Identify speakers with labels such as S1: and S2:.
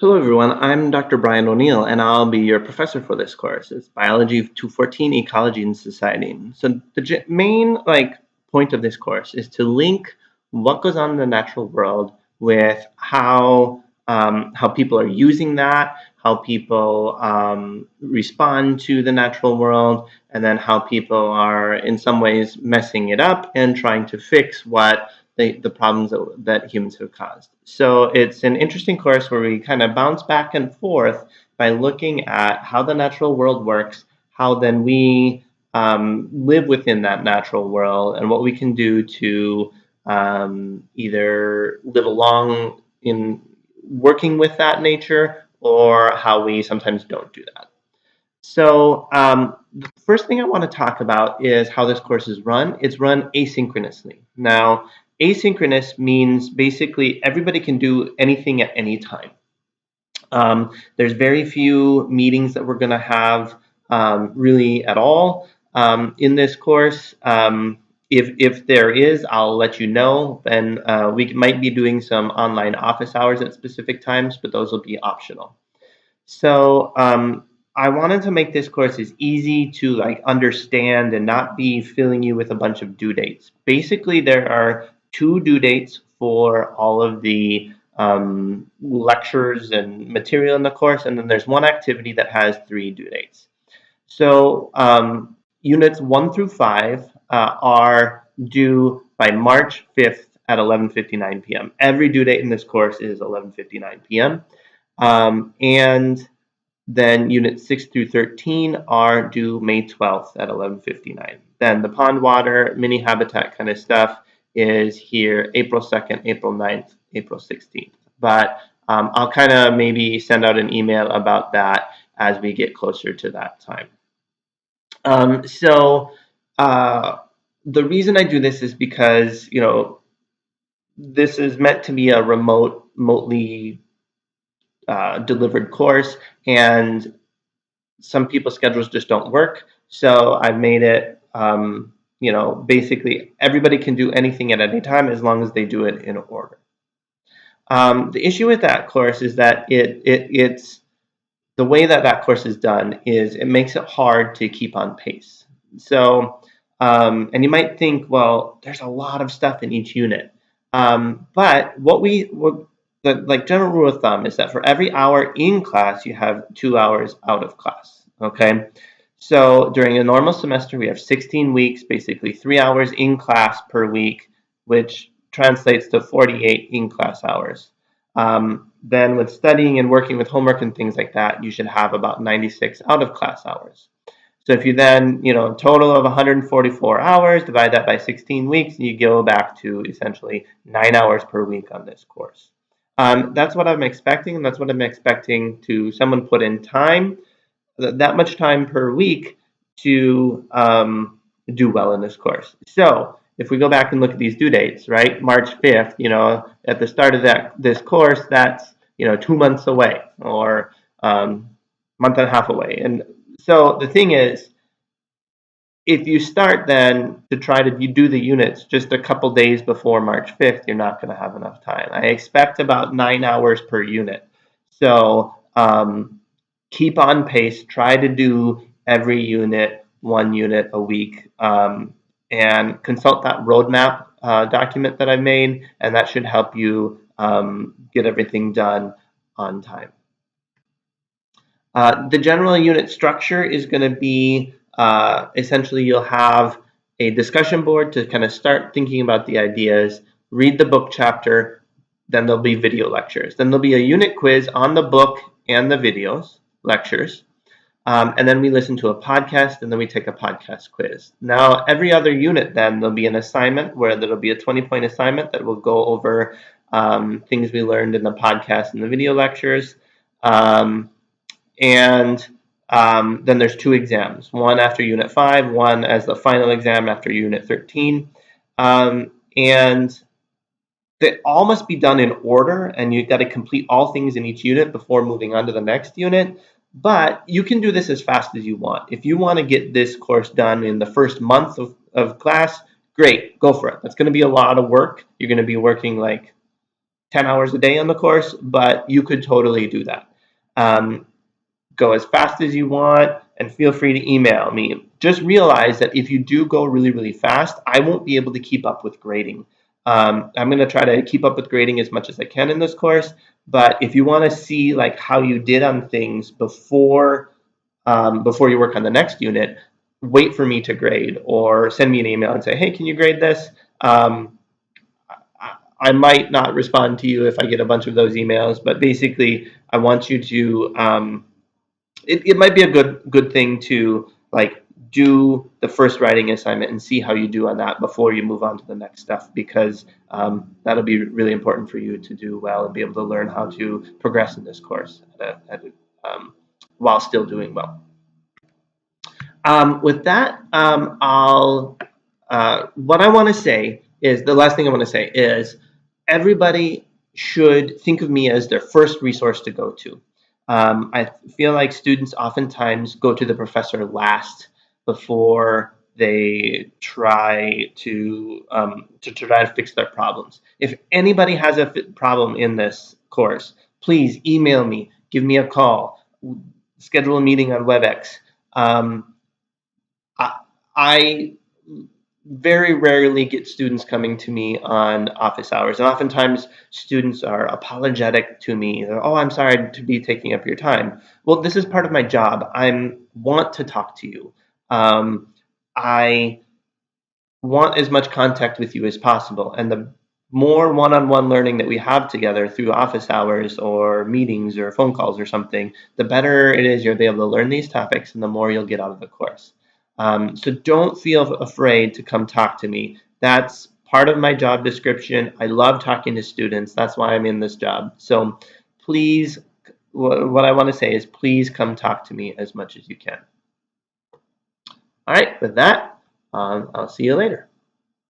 S1: Hello, everyone. I'm Dr. Brian O'Neill, and I'll be your professor for this course. It's Biology 214, Ecology and Society. So the main point of this course is to link what goes on in the natural world with how people are using that, how people respond to the natural world, and then how people are in some ways messing it up and trying to fix the problems that humans have caused. So it's an interesting course where we kind of bounce back and forth by looking at how the natural world works, how then we live within that natural world, and what we can do to either live along in working with that nature or how we sometimes don't do that. So the first thing I want to talk about is how this course is run. It's run asynchronously. Now, asynchronous means basically everybody can do anything at any time. There's very few meetings that we're going to have really at all in this course. If there is, I'll let you know. And we might be doing some online office hours at specific times, but those will be optional. So I wanted to make this course as easy to understand and not be filling you with a bunch of due dates. Basically, there are two due dates for all of the lectures and material in the course, and then there's one activity that has three due dates. So units 1 through 5 are due by March 5th at 11:59 p.m. Every due date in this course is 11:59 p.m. And then units 6 through 13 are due May 12th at 11:59. Then the pond water, mini habitat kind of stuff is here April 2nd, April 9th, April 16th. But I'll kind of maybe send out an email about that as we get closer to that time. So the reason I do this is because, this is meant to be a remotely delivered course, and some people's schedules just don't work. So I've made it, basically everybody can do anything at any time as long as they do it in order. The issue with that course is that it's the way that course is done is it makes it hard to keep on pace. So, and you might think, well, there's a lot of stuff in each unit. But the general rule of thumb is that for every hour in class, you have 2 hours out of class. Okay. So during a normal semester, we have 16 weeks, basically 3 hours in class per week, which translates to 48 in class hours. Then with studying and working with homework and things like that, you should have about 96 out of class hours. So if you then, total of 144 hours, divide that by 16 weeks, you go back to essentially 9 hours per week on this course. That's what I'm expecting, and that's what I'm expecting to someone put in time, that much time per week to do well in this course. So if we go back and look at these due dates, right? March 5th, at the start of this course, that's 2 months away or month and a half away. And so the thing is, if you start then to try to do the units just a couple days before March 5th, you're not going to have enough time. I expect about 9 hours per unit. So keep on pace. Try to do every unit, 1 unit a week, and consult that roadmap document that I made, and that should help you get everything done on time. The general unit structure is going to be essentially you'll have a discussion board to kind of start thinking about the ideas, read the book chapter, then there'll be video lectures. Then there'll be a unit quiz on the book and the videos, lectures. And then we listen to a podcast, and then we take a podcast quiz. Now, every other unit, then there'll be an assignment where there'll be a 20-point assignment that will go over things we learned in the podcast and the video lectures. And then there's 2 exams, one after Unit 5, one as the final exam after Unit 13. And they all must be done in order, and you've got to complete all things in each unit before moving on to the next unit. But you can do this as fast as you want. If you want to get this course done in the first month of class, great, go for it. That's going to be a lot of work. You're going to be working 10 hours a day on the course, but you could totally do that. Um, go as fast as you want, and feel free to email me. Just realize that if you do go really, really fast, I won't be able to keep up with grading. I'm going to try to keep up with grading as much as I can in this course, but if you want to see like how you did on things before you work on the next unit, wait for me to grade or send me an email and say, hey, can you grade this? I might not respond to you if I get a bunch of those emails, but basically, I want you to it might be a good thing to like do the first writing assignment and see how you do on that before you move on to the next stuff, because that'll be really important for you to do well and be able to learn how to progress in this course while still doing well. With that, what I want to say is the last thing I want to say is everybody should think of me as their first resource to go to. I feel like students oftentimes go to the professor last before they try to fix their problems. If anybody has a problem in this course, please email me, give me a call, schedule a meeting on WebEx. Um, I, I very rarely get students coming to me on office hours, and oftentimes students are apologetic to me. They're, oh, I'm sorry to be taking up your time. Well, this is part of my job. I want to talk to you. I want as much contact with you as possible. And the more one-on-one learning that we have together through office hours or meetings or phone calls or something, the better it is you'll be able to learn these topics and the more you'll get out of the course. So don't feel afraid to come talk to me. That's part of my job description. I love talking to students. That's why I'm in this job. So please, what I want to say is please come talk to me as much as you can. All right, with that, I'll see you later.